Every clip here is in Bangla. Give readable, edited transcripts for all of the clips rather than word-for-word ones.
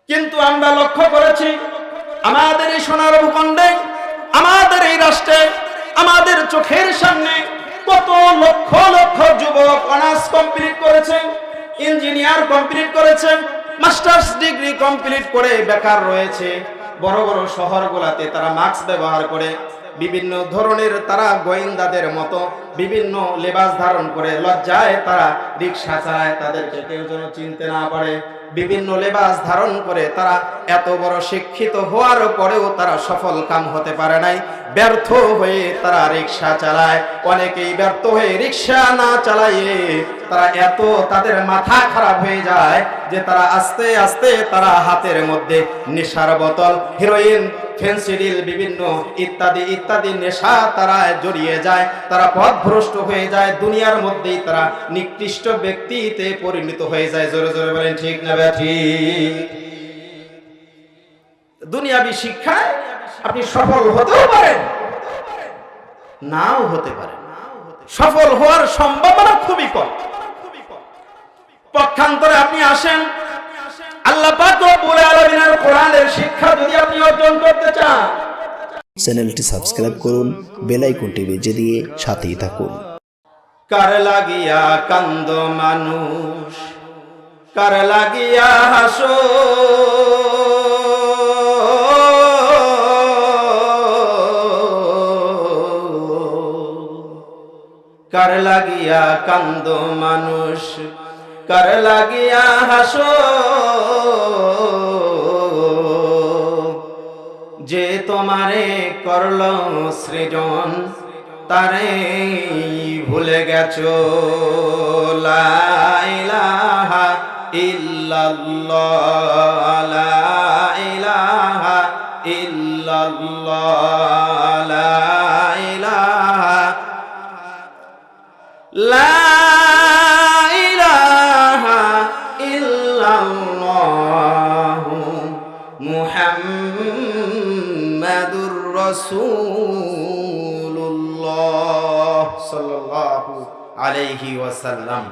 কিন্তু আমরা লক্ষ্য করেছি আমাদের এই সোনার ভূখণ্ডে, আমাদের এই রাষ্ট্রে, আমাদের চোখের সামনে কত লক্ষ লক্ষ যুবক অনার্স কমপ্লিট করেছে, ইঞ্জিনিয়ার কমপ্লিট করেছে, মাস্টার্স ডিগ্রি কমপ্লিট করে বেকার রয়েছে। বড় বড় শহরগুলোতে তারা মাস্ক ব্যবহার করে, বিভিন্ন ধরনের তারা গোয়েন্দাদের মতো বিভিন্ন লেবাস ধারণ করে, লজ্জায় তারা রিক্সা চালায়, তাদেরকে কেউ যেন চিনতে না পারে। বিভিন্ন লেবাস ধারণ করে তারা এত বড় শিক্ষিত হওয়ার পরেও তারা সফল কাম হতে পারে নাই, ব্যর্থ হয়ে তারা রিক্সা চালায়। অনেকেই ব্যর্থ হয়ে রিক্সা না চালাইয়ে তারা এত তাদের মাথা খারাপ হয়ে যায় যে তারা আস্তে আস্তে তারা হাতের মধ্যে নেশার বোতল, হেরোইন, ফেন্সিডিল, বিভিন্ন ইত্যাদি ইত্যাদি নেশা তারা জড়িয়ে যায়, তারা পথভ্রষ্ট হয়ে যায়, দুনিয়ার মধ্যেই তারা নিকৃষ্ট ব্যক্তিতে পরিণত হয়ে যায়। জোরে জোরে বলেন ঠিক না ঠিক? দুনিয়াবি শিক্ষায় আপনি সফল হতেও পারেন, নাও হতে পারেন, সফল হওয়ার সম্ভাবনা খুবই কম। পক্ষান্তরে আপনি আসেন, আল্লাহ পাক রব্বুল আলামিনের কোরআনের শিক্ষা যদি আপনি অর্জন করতে চান, চ্যানেলটি সাবস্ক্রাইব করুন, বেল আইকনটি বেজে দিয়ে সাথেই থাকুন। কার লাগিয়া কান্দ মানুষ, কার লাগিয়া হাসো, কার লাগিয়া কান্দ মানুষ, কার লাগিয়া হাসো, যে তোমারে করল সৃজন তারে ভুলে গেছো। লা ইলাহা ইল্লাল্লাহ, লা ইলাহা ইল্লাল্লাহ, লা ইলাহা, লা ইলাহা ইল্লাল্লাহ মুহাম্মাদুর রাসূলুল্লাহ সাল্লাল্লাহু আলাইহি ওয়াসাল্লাম।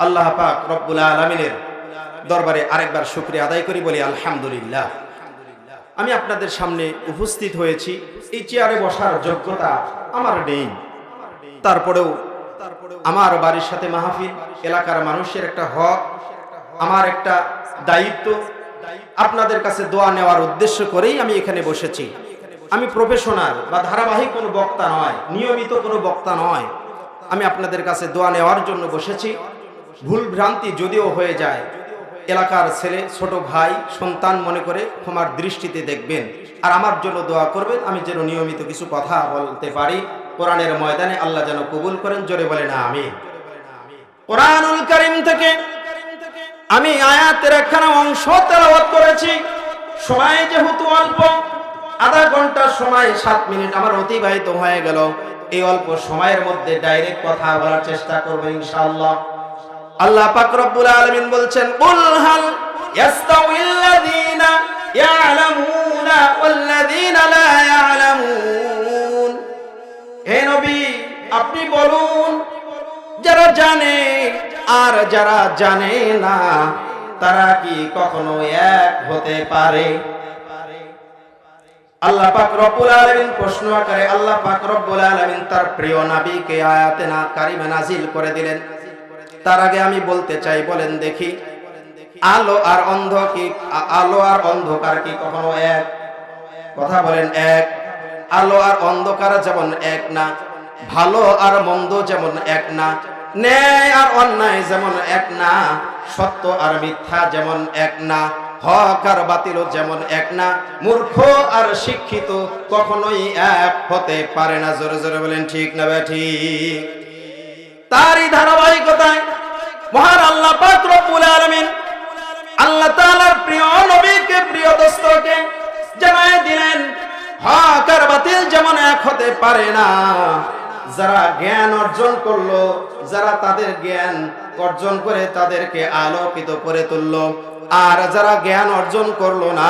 আল্লাহ পাক রব্বুল আলামিনের দরবারে আরেকবার শুকরিয়া আদায় করি, বলি আলহামদুলিল্লাহ। আমি আপনাদের সামনে উপস্থিত হয়েছি, এই চেয়ারে বসার যোগ্যতা আমার নেই, তারপরেও আমার বাড়ির সাথে মাহফিল, এলাকার মানুষের একটা হক, আমার একটা দায়িত্ব, আপনাদের কাছে দোয়া নেওয়ার উদ্দেশ্য করেই আমি এখানে বসেছি। আমি প্রফেশনাল বা ধারাবাহিক কোনো বক্তা নয়, নিয়মিত কোনো বক্তা নয়, আমি আপনাদের কাছে দোয়া নেওয়ার জন্য বসেছি। ভুল ভ্রান্তি যদিও হয়ে যায়, এলাকার ছেলে, ছোট ভাই, সন্তান মনে করে ক্ষমার দৃষ্টিতে দেখবেন, আর আমার জন্য দোয়া করবেন, আমি যেন নিয়মিত কিছু কথা বলতে পারি। কোরআনের ময়দানে আল্লাহ যেন কবুল করেন, জোরে বলেন আমিন। কোরআনুল কারীম থেকে আমি আয়াতের একখানা অংশ তেলাওয়াত করেছি। সময় যেহেতু অল্প, আধা ঘন্টা সময় 7 মিনিট আমার অতিবাহিত হয়ে গেল। এই অল্প সময়ের মধ্যে ডাইরেক্ট কথা বলার চেষ্টা করব ইনশাআল্লাহ। আল্লাহ পাক রব্বুল আলামিন বলছেন, কুল হাল ইয়াস্তাউিল্লাযীনা ইয়ালামুনা ওয়াল্লাযীনা লা ইয়ালামুন। হে নবী, আপনি বলুন, যারা জানে আর যারা জানে না তারা কি কখনো এক হতে পারে? আল্লাহ পাক রব্বুল আলামিন প্রশ্ন আকারে আল্লাহ পাক রব্বুল আলামিন তার প্রিয় নবীকে আয়াতে না কারিমা নাজিল করে দিলেন। তার আগে আমি বলতে চাই, বলেন দেখি, আলো আর অন্ধকার কি কখনো এক? কথা বলেন, এক? আলো আর অন্ধকার যেমন এক না, ভালো আর মন্দ যেমন এক না, ন্যায় আর অন্যায় যেমন এক না, সত্য আর মিথ্যা যেমন এক না, হক আর বাতিল যেমন এক না, মূর্খ আর শিক্ষিত কখনোই এক হতে পারে না। জোরে জোরে বলেন ঠিক না ঠিক? তারই ধারাবাহিকতায় মহান আল্লাহ পাক রব্বুল আলামিন আল্লাহ তাআলার প্রিয় নবীকে, প্রিয় দোস্তকে জানায় দিলেন, হক আর বাতিল যেমন এক হতে পারে না। যারা জ্ঞান অর্জন করলো, যারা তাদের জ্ঞান অর্জন করে তাদেরকে আলোকিত করে তুললো, আর যারা জ্ঞান অর্জন করলো না,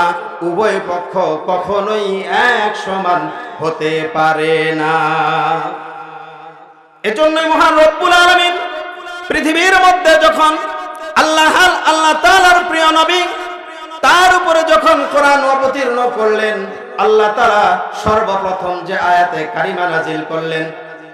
উভয় পক্ষ কখনোই এক সমান হতে পারে না। এজন্যই মহান রব্বুল আলামিন পৃথিবীর মধ্যে যখন আল্লাহ তাআলার প্রিয় নবী তার উপরে যখন কোরআন অবতীর্ণ করলেন, আল্লাহ তাআলা সর্বপ্রথম যে আয়াতে কারিমা নাজিল করলেন,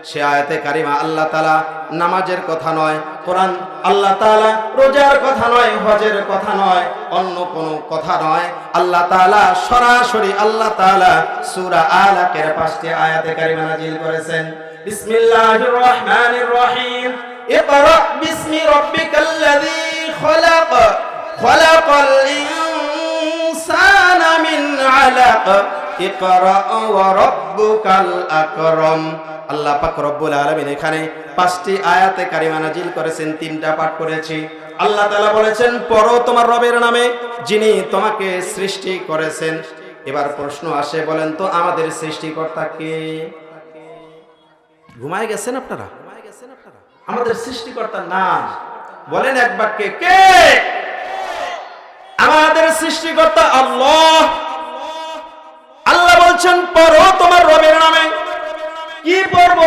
সে আয়াতে কারিমা আল্লাহ তাআলা নামাজের কথা নয়, কোরআন আল্লাহ তাআলা রোজার কথা নয়, হজের কথা নয়, অন্য কোনো কথা নয়, আল্লাহ তাআলা সরাসরি আল্লাহ তাআলা সূরা আলাকের 5টি আয়াতে কারিমা নাজিল করেছেন। বিসমিল্লাহির রহমানির রহিম। ইকরা বিসমি রাব্বিকাল্লাযী খলাক, খলাকাল ইনসানা মিন আলাক, ইকরা ওয়া রাব্বুকাল আকরাম। আল্লাহ পাক রব্বুল আলামিন এখানে 5টি আয়াতে কারিমা নাজিল করেছেন, 3টা পাঠ করেছি। আল্লাহ তাআলা বলেছেন, পড়ো তোমার রবের নামে যিনি তোমাকে সৃষ্টি করেছেন। এবার প্রশ্ন আসে, বলেন তো আমাদের সৃষ্টিকর্তা কে? ঘুমায় গেছেন আপনারা? আমাদের সৃষ্টিকর্তার নাম বলেন এক বাক্যে, কে? আমাদের সৃষ্টিকর্তা আল্লাহ। আল্লাহ বলছেন, পড়ো তোমার রবের নামে। কি পড়ব?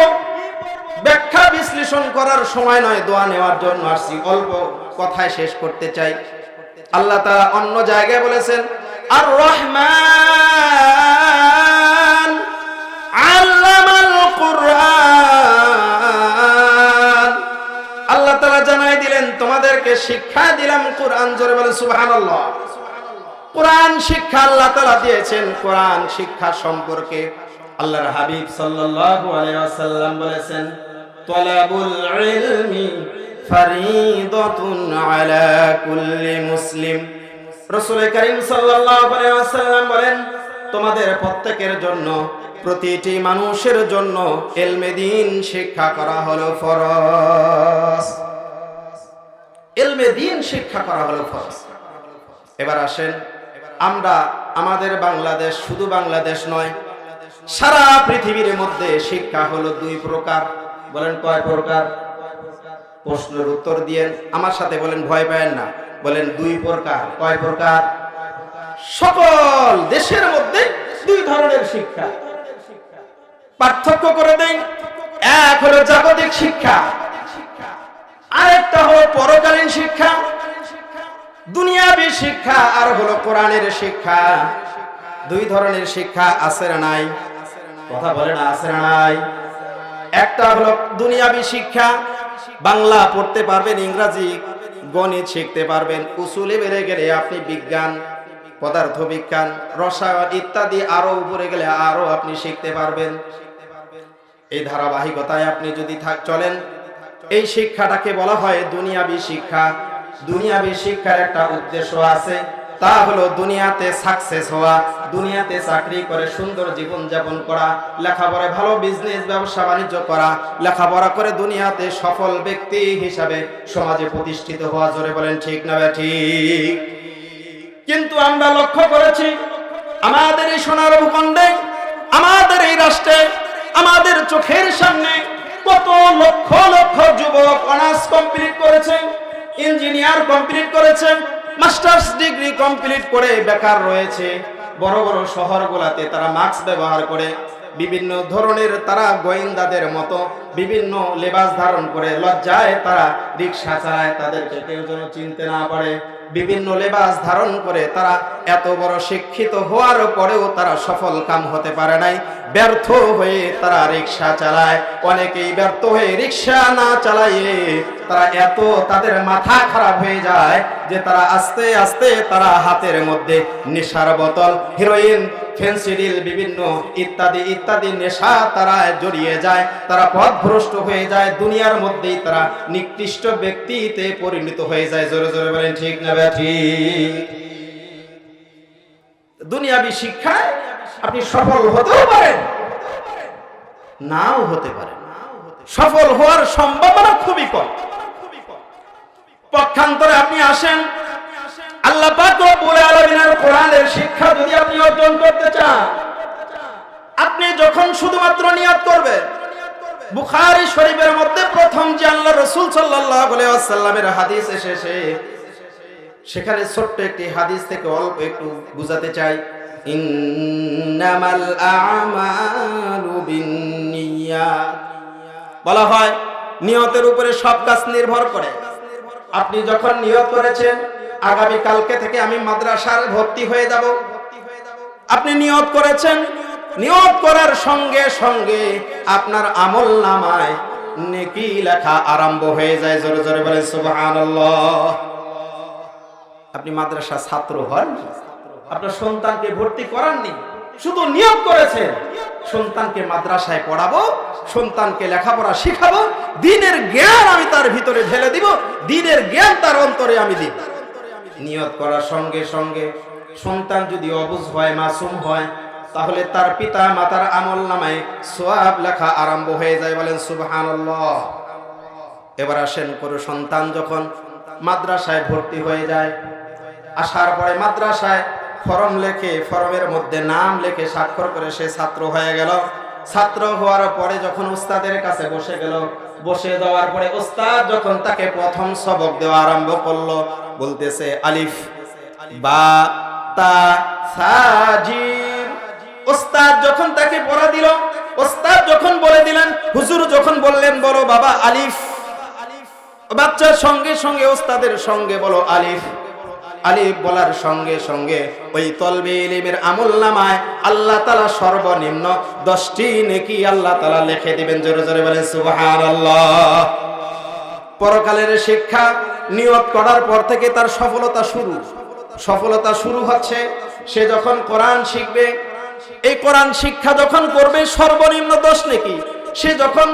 ব্যাখ্যা বিশ্লেষণ করার সময় নয়, দোয়া নেওয়ার জন্য আসছি, অল্প কথায় শেষ করতে চাই। আল্লাহ তাআলা অন্য জায়গায় বলেছেন, আর রহমান আল্লামাল কুরআন। আল্লাহ তাআলা জানাই দিলেন, তোমাদেরকে শিক্ষা দিলাম কুরআন। জোরে বলেন সুবহানাল্লাহ। কোরআন শিক্ষা আল্লাহ তাআলা দিয়েছেন। কোরআন শিক্ষা সম্পর্কে আল্লাহর হাবিব সাল্লাল্লাহু আলাইহি ওয়াসাল্লাম বলেছেন, তালাবুল ইলমি ফরিদাতুন আলা কুল্লি মুসলিম। রাসূল কারীম সাল্লাল্লাহু আলাইহি ওয়াসাল্লাম বলেন, তোমাদের প্রত্যেকের জন্য, প্রতিটি মানুষের জন্য ইলমে দ্বীন শিক্ষা করা হলো ফরজ। ইলমে দ্বীন শিক্ষা করা হলো ফরজ। এবার আসেন, আমরা আমাদের বাংলাদেশ, শুধু বাংলাদেশ নয়, সারা পৃথিবীর মধ্যে শিক্ষা হলো 2 প্রকার। বলেন কয় প্রকার? প্রশ্নের উত্তর দিয়েন, আমার সাথে বলেন, ভয় পাবেন না। বলেন 2 প্রকার। কয় প্রকার? সকল দেশের মধ্যে 2 ধরনের শিক্ষা। পার্থক্য করে দেন, এক হলো জাগতিক শিক্ষা, আরেকটা হলো পরকালীন শিক্ষা, দুনিয়াবী শিক্ষা, আর হলো কোরআনের শিক্ষা। 2 ধরনের শিক্ষা আছে না নাই? কথা বলে না, আছে না নাই? একটা হলো দুনিয়াবী শিক্ষা, বাংলা পড়তে পারবেন, ইংরেজি গণিত শিখতে পারবেন, উসুলে বেড়ে গেলে আপনি বিজ্ঞান, পদার্থ বিজ্ঞান, রসায়ন ইত্যাদি আরো উপরে গেলে আরো আপনি শিখতে পারবেন। এই ধারাবাহিকতায় আপনি যদি চলেন, এই শিক্ষাটাকে বলা হয় দুনিয়াবী শিক্ষা। দুনিয়াবী শিক্ষার একটা উদ্দেশ্য আছে, তা হলো দুনিয়াতে সাকসেস হওয়া, দুনিয়াতে চাকরি করে সুন্দর জীবন যাপন করা, লেখাপড়া ভালো বিজনেস ব্যবসা বাণিজ্য করা, লেখাপড়া করে দুনিয়াতে সফল ব্যক্তি হিসাবে সমাজে প্রতিষ্ঠিত হওয়া। জোরে বলেন ঠিক না ঠিক? কিন্তু আমরা লক্ষ্য করেছি, আমাদের এই সোনার ভূখণ্ডে, আমাদের এই রাষ্ট্রে, আমাদের চোখের সামনে কত লক্ষ লক্ষ যুবক অনার্স কমপ্লিট করেছে, ইঞ্জিনিয়ার কমপ্লিট করেছে, মাস্টার্স ডিগ্রি কমপ্লিট করে বেকার রয়েছে। বড় বড় শহরগুলোতে তারা মাস্ক ব্যবহার করে, বিভিন্ন ধরনের তারা গোয়েন্দাদের মতো বিভিন্ন লেবাস ধারণ করে, লজ্জায় তারা রিক্সা চালায়, তাদেরকে কেউ যেন চিনতে না পারে। বিভিন্ন লেবাস ধারণ করে তারা এত বড় শিক্ষিত হওয়ার পরেও তারা সফল কাম হতে পারে নাই, ব্যর্থ হয়ে তারা রিক্সা চালায়। অনেকেই ব্যর্থ হয়ে রিক্সা না চালাইয়ে তারা এত তাদের মাথা খারাপ হয়ে যায় যে তারা আস্তে আস্তে তারা হাতের মধ্যে নেশার বোতল, হিরোইন, ফেন্সিডিল, বিভিন্ন ইত্যাদি ইত্যাদি নেশা তারা জড়িয়ে যায়, তারা পথভ্রষ্ট হয়ে যায়, দুনিয়ার মধ্যেই তারা নিকৃষ্ট ব্যক্তিতে পরিণত হয়ে যায়। জোরে জোরে বলেন ঠিক না ঠিক? দুনিয়াবী শিক্ষায় আপনি সফল হতেও পারেন, নাও হতে পারেন। সফল হওয়ার সম্ভাবনা খুবই কম। পক্ষান্তরে আপনি আসেন, আল্লাহ পাক রব্বুল আলামিনের কোরআনের শিক্ষা যদি আপনি অর্জন করতে চান, আপনি যখন শুধুমাত্র নিয়ত করবেন, বুখারী শরীফের মধ্যে প্রথম যে আল্লাহ রাসূল সাল্লাল্লাহু আলাইহি ওয়াসাল্লামের হাদিস এসেছে, সেখানে ছোট্ট একটি হাদিস থেকে অল্প একটু বুঝাতে চাই। ইন্নামাল আ'মালু বিন্নিয়াত, বলা হয় নিয়তের উপরে সব কাজ নির্ভর করে। আপনি যখন নিয়ত করেছেন আগামী কালকে থেকে আমি মাদ্রাসায় ভর্তি হয়ে যাব। আপনি নিয়ত করেছেন, নিয়ত করার সঙ্গে সঙ্গে আপনার আমলনামায় নেকি লেখা আরম্ভ হয়ে যায়। জোরে জোরে বলেন সুবহানাল্লাহ। আপনি মাদ্রাসা ছাত্র হন, আপনার সন্তানকে ভর্তি করাননি, শুধু নিয়ত করেছেন সন্তানকে মাদ্রাসায় পড়াবো, সন্তানকে লেখাপড়া শিখাবো, দ্বীনের জ্ঞান আমি তার ভিতরে ঢেলে দিব, দ্বীনের জ্ঞান তার অন্তরে আমি দিব। নিয়ত করার সঙ্গে সঙ্গে সন্তান যদি অবুঝ হয়, মাসুম হয়, তাহলে তার পিতা মাতার আমলনামায় সওয়াব লেখা আরম্ভ হয়ে যায়। বলেন সুবহানাল্লাহ। এবার আসেন, কোন সন্তান যখন মাদ্রাসায় ভর্তি হয়ে যায়, আসার পরে মাদ্রাসায় ফরম লেখে, ফরমের মধ্যে নাম লেখে স্বাক্ষর করে সে ছাত্র হয়ে গেল। ছাত্র হওয়ার পরে যখন উস্তাদের কাছে বসে গেল, বসে দেওয়ার পরে উস্তাদ যখন তাকে প্রথম সবক দেওয়া আরম্ভ করলো, বলতেছে আলিফ বা তা সা জিম। উস্তাদ যখন তাকে পড়া দিল, উস্তাদ যখন বলে দিলেন, হুজুর যখন বললেন বলো বাবা আলিফ, বাচ্চার সঙ্গে সঙ্গে উস্তাদের সঙ্গে বলো আলিফ। আলিফ বলার সঙ্গে সঙ্গে ওই তলবে ইলমের আমলনামায় আল্লাহ তাআলা সর্বনিম্ন 10টি নেকি আল্লাহ তাআলা লিখে দিবেন। জোরে জোরে বলেন সুবহানাল্লাহ। পরকালের শিক্ষা নিয়ত করার পর থেকে তার সফলতা শুরু। সফলতা শুরু হচ্ছে সে যখন কোরআন শিখবে। এই কোরআন শিক্ষা যখন করবে সর্বনিম্ন 10 নেকি। সে যখন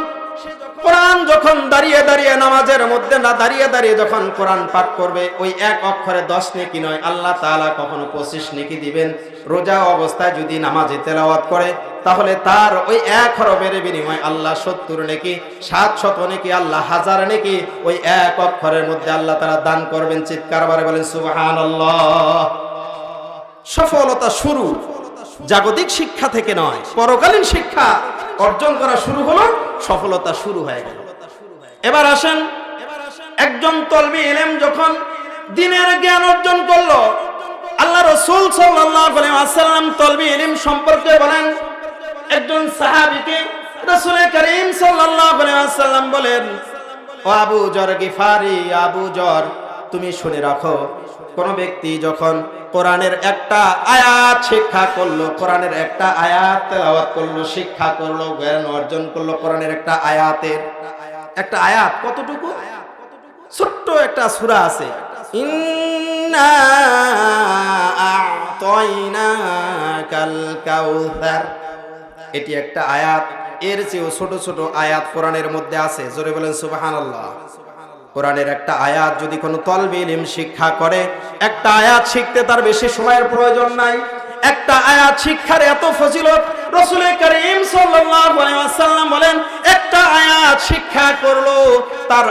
কোরআন যখন দাঁড়িয়ে দাঁড়িয়ে নামাজের মধ্যে না দাঁড়িয়ে দাঁড়িয়ে যখন কোরআন পাঠ করবে, ওই এক অক্ষরে 10 নেকি নয়, আল্লাহ তাআলা কখনো 25 নেকি দিবেন। রোজা অবস্থায় যদি নামাজে তেলাওয়াত করে, তাহলে তার ওই এক হরফের বিনিময়ে আল্লাহ 70 নেকি, 700 নেকি, আল্লাহ 1000 নেকি ওই এক অক্ষরের মধ্যে আল্লাহ তাআলা দান করবেন। চিৎকার করে বলেন সুবহানাল্লাহ। সফলতা শুরু জাগতিক শিক্ষা থেকে নয়, পরকালীন শিক্ষা অর্জন করা শুরু হলো, সফলতা শুরু হয়ে গেল। এবার আসেন, একজন তলবে ইলম যখন দ্বীনের জ্ঞান অর্জন করলো, আল্লাহ রাসূল সাল্লাল্লাহু আলাইহি ওয়াসাল্লাম তলবে ইলম সম্পর্কে বলেন, একজন সাহাবীকে রাসূল করিম সাল্লাল্লাহু আলাইহি ওয়াসাল্লাম বলেন, ও আবু যর গিফারি, আবু যর তুমি শুনে রাখো, কোন ব্যক্তি যখন কোরআনের একটা আয়াত শিক্ষা করলো, কোরআনের একটা আয়াত তেলাওয়াত করলো, শিক্ষা করলো, জ্ঞান অর্জন করলো, কোরআনের একটা আয়াতের একটা আয়াত কতটুকু, ছোট্ট একটা সূরা আছে, ইন্না আ'তাইনাকাল কাউসার, এটি একটা আয়াত। এর চেয়েও ছোট ছোট আয়াত কোরআনের মধ্যে আছে। জোরে বলেন সুবহানাল্লাহ। কোরআনের একটা আয়াত যদি কোনো তলবে ইলম শিক্ষা করে, একটা আয়াত শিখতে তার বেশি সময়ের প্রয়োজন নাই। একটা আয়াত শিক্ষার এত ফজিলত, রাসূল করিম সাল্লাল্লাহু আলাইহি ওয়াসাল্লাম বলেন, একটা আয়াত শিক্ষা করলো, তার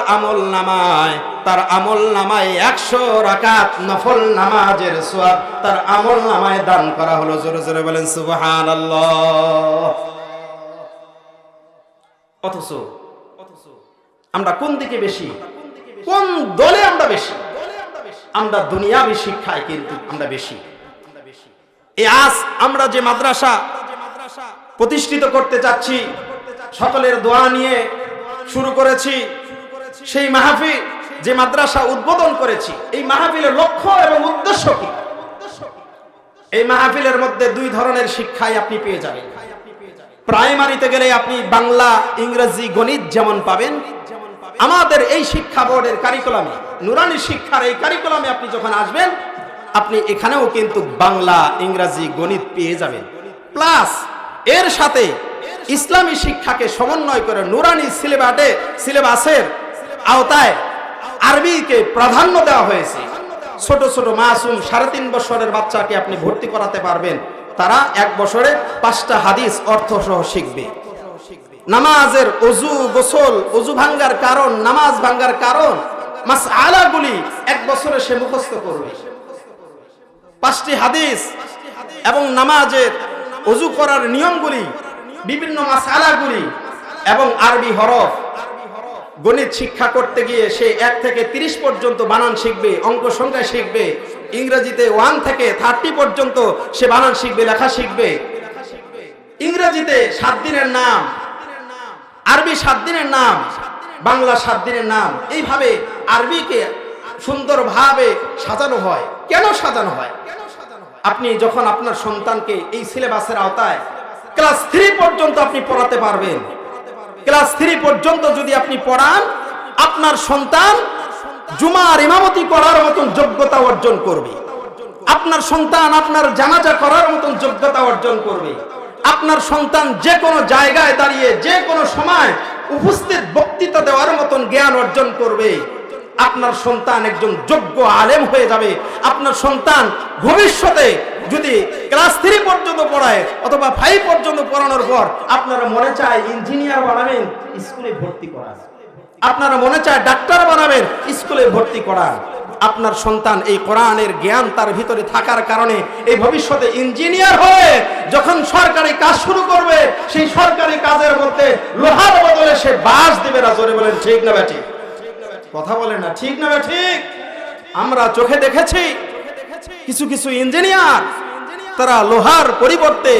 আমলনামায় 100 রাকাত নফল নামাজের সওয়াব তার আমলনামায় দান করা হলো। জোরে জোরে বলেন সুবহানাল্লাহ। অথচ আমরা কোন দিকে বেশি, কোন দলে আমরা বেশি? আমরা দুনিয়াবি শিক্ষায় কিন্তু আমরা বেশি। এই আজ আমরা যে মাদ্রাসা প্রতিষ্ঠিত করতে চাচ্ছি, সকলের দোয়া নিয়ে শুরু করেছি, সেই মাহফিল যে মাদ্রাসা উদ্বোধন করেছি, এই মাহফিলের লক্ষ্য এবং উদ্দেশ্য কি? এই মাহফিলের মধ্যে 2 ধরনের শিক্ষাই আপনি পেয়ে যাবেন। প্রাইমারিতে গেলে আপনি বাংলা, ইংরেজি, গণিত যেমন পাবেন, আমাদের এই শিক্ষা বোর্ডের কারিকুলামে, নুরানি শিক্ষার এই কারিকুলামে আপনি যখন আসবেন, আপনি এখানেও কিন্তু বাংলা, ইংরেজি, গণিত পেয়ে যাবেন। প্লাস এর সাথে ইসলামী শিক্ষাকে সমন্বয় করে নুরানি সিলেবাসের আওতায় আরবিকে প্রাধান্য দেওয়া হয়েছে। ছোট ছোট মাসুম 3.5 বছরের বাচ্চাকে আপনি ভর্তি করাতে পারবেন। তারা 1 বছরে 5টা হাদিস অর্থ সহ শিখবে। নামাজের ওযু, গোসল, ওযু ভাঙ্গার কারণ, নামাজ ভাঙ্গার কারণ, মাসআলাগুলি 1 বছরে সে মুখস্থ করবে। 5টি হাদিস এবং নামাজের ওযু করার নিয়মগুলি, বিভিন্ন মাসআলাগুলি এবং আরবি হরফ। গণিত শিক্ষা করতে গিয়ে সে 1 থেকে 30 পর্যন্ত বানান শিখবে, অঙ্ক সংখ্যা শিখবে। ইংরেজিতে 1 থেকে 30 পর্যন্ত সে বানান শিখবে, লেখা শিখবে। ইংরেজিতে 7 দিনের নাম, আরবি 7 দিনের নাম, বাংলা 7 দিনের নাম। এইভাবে আরবিকে সুন্দরভাবে সাজানো হয়। কেন সাজানো হয়? আপনি যখন আপনার সন্তানকে এই সিলেবাসের আওতায় ক্লাস 3 পর্যন্ত আপনি পড়াতে পারবেন, ক্লাস 3 পর্যন্ত যদি আপনি পড়ান, আপনার সন্তান জুমার ইমামতি করার মতন যোগ্যতা অর্জন করবে, আপনার সন্তান আপনার জানাজা করার মতন যোগ্যতা অর্জন করবে, আপনার সন্তান যে কোনো জায়গায় দাঁড়িয়ে যে কোনো সময় উপস্থিত বক্তৃতা দেওয়ার মতন জ্ঞান অর্জন করবে, আপনার সন্তান একজন যোগ্য আলেম হয়ে যাবে। আপনার সন্তান ভবিষ্যতে যদি ক্লাস 3 পর্যন্ত পড়ায় অথবা 5 পর্যন্ত পড়ানোর পর আপনারা মনে চায় ইঞ্জিনিয়ার বানাবেন, স্কুলে ভর্তি করান। আপনারা মনে চায় ডাক্তার বানাবেন, স্কুলে ভর্তি করান। আপনার সন্তান এই কোরআনের জ্ঞান তার ভিতরে থাকার কারণে এই ভবিষ্যতে ইঞ্জিনিয়ার হয়ে যখন সরকারি কাজ শুরু করবে, সেই সরকারি কাজের মধ্যে লোহার বদলে সে বাঁশ দিবে না। জোরে বলেন ঠিক না ব্যাঠিক? কথা বলে না, ঠিক না ব্যাঠিক? আমরা চোখে দেখেছি কিছু কিছু ইঞ্জিনিয়ার তারা লোহার পরিবর্তে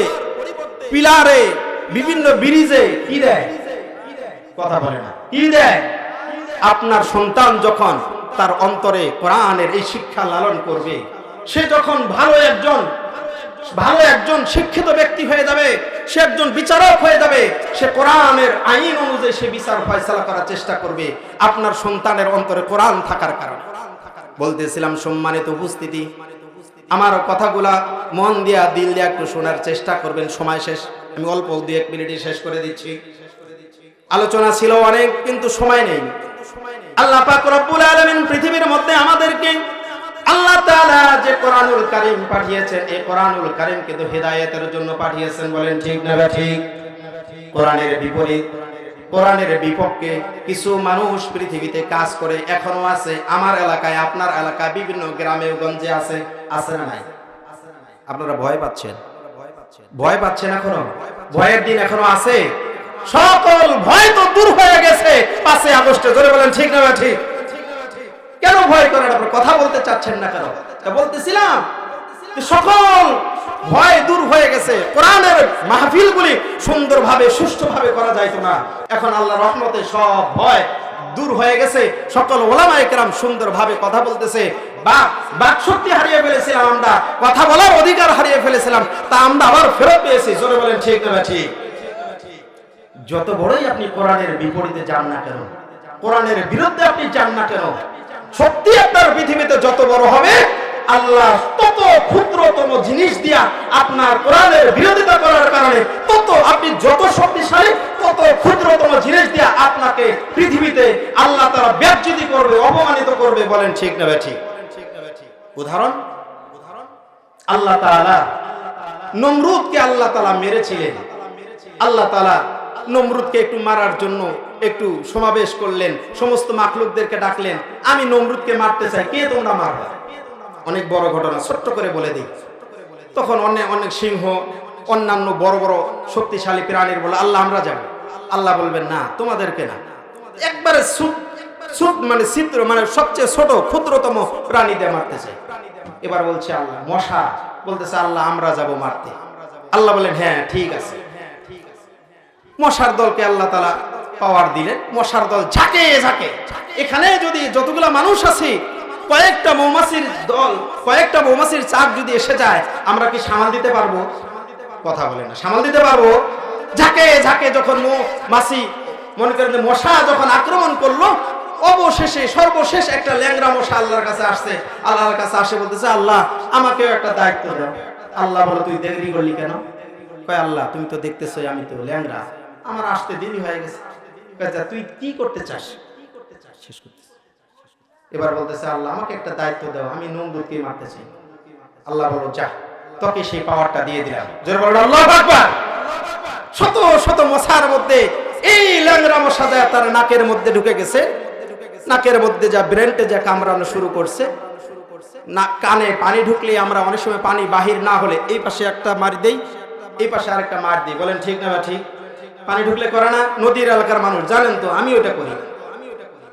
পিলারে, বিভিন্ন ব্রিজে কি দেয়? কথা বলে না, কি দেয়? আপনার সন্তান যখন তার অন্তরে কোরআনের এই শিক্ষা লালন করবে, সে যখন ভালো একজন শিক্ষিত ব্যক্তি হয়ে যাবে, সে একজন বিচারক হয়ে যাবে, সে কোরআনের আইন অনুযায়ী সে বিচার ফয়সালা করার চেষ্টা করবে আপনার সন্তানের অন্তরে কোরআন থাকার কারণে। বলতেছিলাম সম্মানিত উপস্থিতি, আমার কথাগুলা মন দিয়া দিল দিয়া একটু শোনার চেষ্টা করবেন। সময় শেষ, আমি অল্প 2-1 মিনিটে শেষ করে দিচ্ছি। আলোচনা ছিল অনেক, কিন্তু সময় নেই। আল্লাহ পাক রব্বুল আলামিন পৃথিবীর মধ্যে আমাদেরকে আল্লাহ তাআলা যে কোরআনুল কারীম পাঠিয়েছেন, এই কোরআনুল কারীম কিন্তু হেদায়েতের জন্য পাঠিয়েছেন। বলেন ঠিক না ঠিক? কোরআনের বিপরীত, কোরআনের বিপক্ষে কিছু মানুষ পৃথিবীতে কাজ করে, এখনো আছে। আমার এলাকায়, আপনার এলাকায়, বিভিন্ন গ্রামে গঞ্জে আছে, আছে না নাই? আপনারা ভয় পাচ্ছেন, ভয় পাচ্ছেন এখনো? ভয়ের দিন এখনো আছে? সকল ভয় তো দূর হয়ে গেছে 5 আগস্টে। জোরে বলেন ঠিক না ঠিক? কেন ভয় করেন? আপনারা কথা বলতে চাচ্ছেন না কেন? তা বলতেছিলাম সকল ভয় দূর হয়ে গেছে। কোরআনের মাহফিলগুলি সুন্দরভাবে সুষ্ঠুভাবে করা যাইতো না, এখন আল্লাহর রহমতে সব ভয় দূর হয়ে গেছে। সকল ওলামায়ে কেরাম সুন্দরভাবে কথা বলতেছে। বাক শক্তি হারিয়ে ফেলেছিলাম আমরা, কথা বলার অধিকার হারিয়ে ফেলেছিলাম, তা আমরা আবার ফেরত পেয়েছি। জোরে বলেন ঠিক না ঠিক? যত বড়ই আপনি কোরআনের বিপরীতে যান না কেন, কোরআনের বিরুদ্ধে আপনি যান না কেন, শক্তি আপনার পৃথিবীতে যত বড় হবে, আল্লাহ তত ক্ষুদ্রতম জিনিস দিয়া আপনার কোরআনের বিরোধিতা করার কারণে তত আপনি যত শক্তিশালী, তত ক্ষুদ্রতম জিনিস দিয়া আপনাকে পৃথিবীতে আল্লাহ তাআলা বেইজ্জতি করবে, অপমানিত করবে। বলেন ঠিক না ঠিক? উদাহরণ, আল্লাহ তাআলা নমরুদকে আল্লাহ তাআলা মেরেছিলেন। আল্লাহ তাআলা নমরুদকে একটু মারার জন্য একটু সমাবেশ করলেন, সমস্ত মাখলুকদেরকে ডাকলেন, আমি নমরুদকে মারতে চাই, কে তোমরা মারবে? অনেক বড় ঘটনা, ছোট্ট করে বলে দিই। তখন অনেক সিংহ, অন্যান্য বড় বড় শক্তিশালী প্রাণীর বলে, আল্লাহ আমরা যাব। আল্লাহ বলবেন না, তোমাদেরকে না, একবারে মানে চিত্র, মানে সবচেয়ে ছোট ক্ষুদ্রতম প্রাণী দিয়ে মারতে চাই। এবার বলছে আল্লাহ, মশা। বলতেছে আল্লাহ আমরা যাব মারতে। আল্লাহ বলেন হ্যাঁ ঠিক আছে। মশার দলকে আল্লাহ তাআলা পাওয়ার দিলেন। মশার দল ঝাঁকে ঝাঁকে, এখানে যদি যতগুলা মানুষ আছে, কয়েকটা মৌমাছির দল, কয়েকটা মৌমাছির চাক যদি এসে যায়, আমরা কি সামাল দিতে পারবো? কথা বলে না, সামাল দিতে পারবো? ঝাঁকে ঝাঁকে যখন মৌমাছি, মনে করেন যে মশা যখন আক্রমণ করলো, অবশেষে সর্বশেষ একটা ল্যাংড়া মশা আল্লাহর কাছে আসছে। আল্লাহর কাছে আসে বলতেছে, আল্লাহ আমাকেও একটা দায়িত্ব দাও। আল্লাহ বলে, তুই দেরি করলি কেন? কয় আল্লাহ তুমি তো দেখতেছো আমি তো ল্যাংড়া, আমার আসতে দেরি হয়ে গেছে। তুই কি করতে চাস? শেষ করতে। এবার বলতেছে আল্লাহ আমাকে একটা দায়িত্ব দাও, আমি নমরুদকে মারতে চাই। আল্লাহ বলো যা, তোকে সেই পাওয়ারটা দিয়ে দিলাম। জোরে বলো আল্লাহু আকবার। শত শত মশার মধ্যে এই ল্যাংড়া মশা যায় তার নাকের মধ্যে ঢুকে গেছে, নাকের মধ্যে যা ব্রেনটে যা কামড়ানো শুরু করছে। না কানে পানি ঢুকলে আমরা অনেক সময় পানি বাহির না হলে এই পাশে একটা মারি দেই, এই পাশে আরেকটা মার দিই। বলেন ঠিক না ঠিক? পানি ঢুকলে করে না? নদীর এলাকার মানুষ জানেন তো, আমি ওটা করি।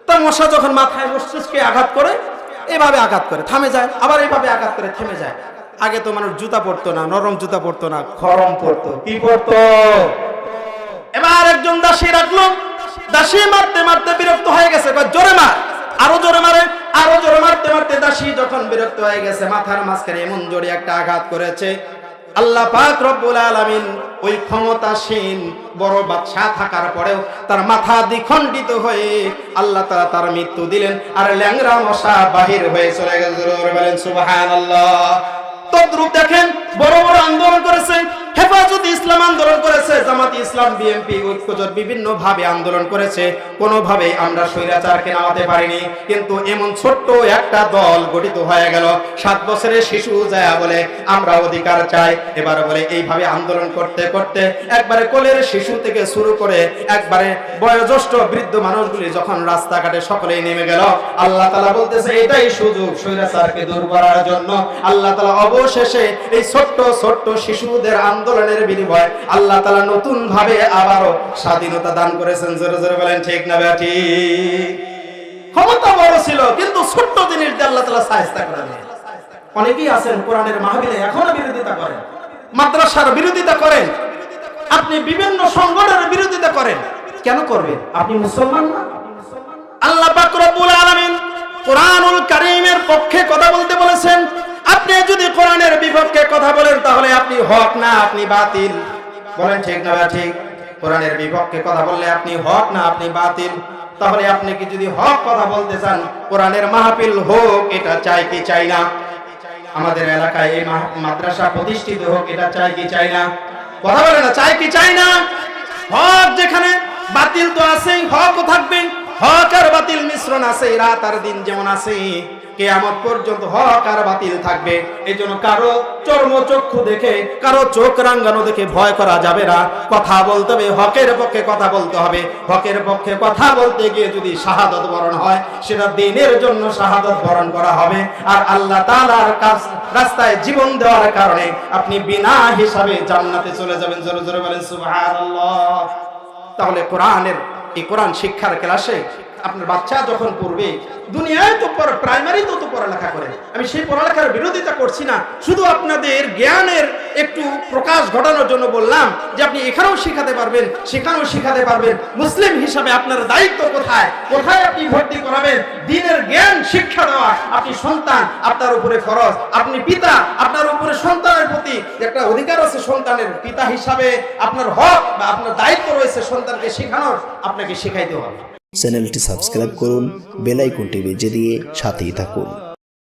তা মশা যখন মাথায় মস্তিষ্কে আঘাত করে, এভাবে আঘাত করে থামে যায়, আবার এইভাবে আঘাত করে থেমে যায়। আগে তো মানুষ জুতা পরতো না, নরম জুতা পরতো না, খরম পরতো। কি পরতো? এবার একজন দাসী রাখলো, দাসী মারতে মারতে বিরক্ত হয়ে গেছে, জোরে মার, আরো জোরে মারে। আরো জোরে মারতে মারতে দাসী যখন বিরক্ত হয়ে গেছে, মাথার মাঝখানে এমন জোরে একটা আঘাত করেছে, আল্লাহ পাক রব্বুল আলামিন ওই ক্ষমতাসীন বড় বাদশা থাকার পরেও তার মাথা দ্বিখণ্ডিত হয়ে আল্লাহ তাআলা তার মৃত্যু দিলেন, আর ল্যাংড়া মশা বাহির হয়ে চলে গেল। বলেন সুবহানাল্লাহ। তদ্রূপ দেখেন বড় বড় আন্দোলন করেছে, হেফাজতে ইসলাম আন্দোলন করেছে, জামাতে ইসলাম, বিএনপি, ঐক্যজোট বিভিন্ন ভাবে আন্দোলন করেছে, কোনোভাবে আমরা স্বৈরাচারকে নামাতে পারিনি। কিন্তু এমন ছোট্ট একটা দল গঠিত হয়ে গেল, 7 বছরের শিশু যায় বলে আমরা অধিকার চাই, এবার বলে এইভাবে আন্দোলন করতে করতে একবারে কোলের শিশু থেকে শুরু করে একবারে বয়োজ্যেষ্ঠ বৃদ্ধ মানুষগুলি যখন রাস্তাঘাটে সকলেই নেমে গেল, আল্লাহ তাআলা বলতেছে এটাই সুযোগ স্বৈরাচারকে দূর করার জন্য। আল্লাহ তাআলা অবশেষে এই ছোট্ট ছোট্ট শিশুদের আন্দোলনের বিনিময়ে আল্লাহ তাআলা নতুন ভাবে আবারও স্বাধীনতা দান করেছেন। জোরে জোরে বলেন ঠিক না ঠিক? ক্ষমতা বড় ছিল কিন্তু ছোট্ট জিনিস দিয়ে আল্লাহ তাআলা সাহায্য করেন। অনেকেই আছেন কোরআনের মাহফিলে এখনো বিরোধিতা করেন, মাদ্রাসার বিরোধিতা করেন, আপনি বিভিন্ন সংগঠনের বিরোধিতা করেন। কেন করবেন? আপনি মুসলমান না? আল্লাহ পাক রব্বুল আলামিন কোরআনুল কারীমের পক্ষে কথা বলতে বলেছেন। আপনি যদি কোরআনের বিপক্ষে কথা বলেন তাহলে আপনি হক না, আপনি বাতিল। বলেন ঠিক না ঠিক? কোরআনের বিপক্ষে কথা বললে আপনি হক না, আপনি বাতিল। তাহলে আপনি কি যদি হক কথা বলতে চান, কোরআনের মাহফিল হোক, এটা চাই কি চাই না? আমাদের এলাকায় এই মাদ্রাসা প্রতিষ্ঠিত হোক, এটা চাই কি চাই না? কথা বলে না, চাই কি চাই না? হক যেখানে, বাতিল তো আছেই, হকও থাকবে। হক আর বাতিল মিশ্রণ আছে, রাত আর দিন যেমন আছে, কিয়ামত পর্যন্ত হক আর বাতিল থাকবে। এই জন্য কারো চর্মচক্ষু দেখে, কারো চোখ রাঙ্গানো দেখে ভয় করা যাবে না। কথা বলতে হবে, হকের পক্ষে কথা বলতে হবে। হকের পক্ষে কথা বলতে গিয়ে যদি শাহাদাত বরণ হয়, সেটা দ্বীনের জন্য শাহাদাত বরণ করা হবে। আর আল্লাহ তাআলার রাস্তায় জীবন দেওয়ার কারণে আপনি বিনা হিসাবে জান্নাতে চলে যাবেন। জোরে জোরে বলেন সুবহানাল্লাহ। তাহলে এই কোরআন শিক্ষার ক্লাসে আপনার বাচ্চা যখন পড়বে, দুনিয়ায় তো প্রাইমারি তো পড়ালেখা করে, আমি সেই পড়ালেখার বিরোধিতা করছি না, শুধু আপনাদের জ্ঞানের একটু প্রকাশ ঘটানোর জন্য বললাম যে আপনি এখানেও শিখাতে পারবেন, সেখানেও শিখাতে পারবেন। মুসলিম হিসাবে আপনার দায়িত্ব কোথায়, কোথায় আপনি ভর্তি করাবেন? দ্বীনের জ্ঞান শিক্ষা দেওয়া। আপনি সন্তান, আপনার উপরে ফরজ। আপনি পিতা, আপনার উপরে সন্তানের প্রতি একটা অধিকার আছে। সন্তানের পিতা হিসাবে আপনার হক বা আপনার দায়িত্ব রয়েছে সন্তানকে শেখানোর, আপনাকে শেখাইতে হবে। চ্যানেলটি সাবস্ক্রাইব করুন, বেল আইকনটি বেজে দিয়ে সাথেই থাকুন।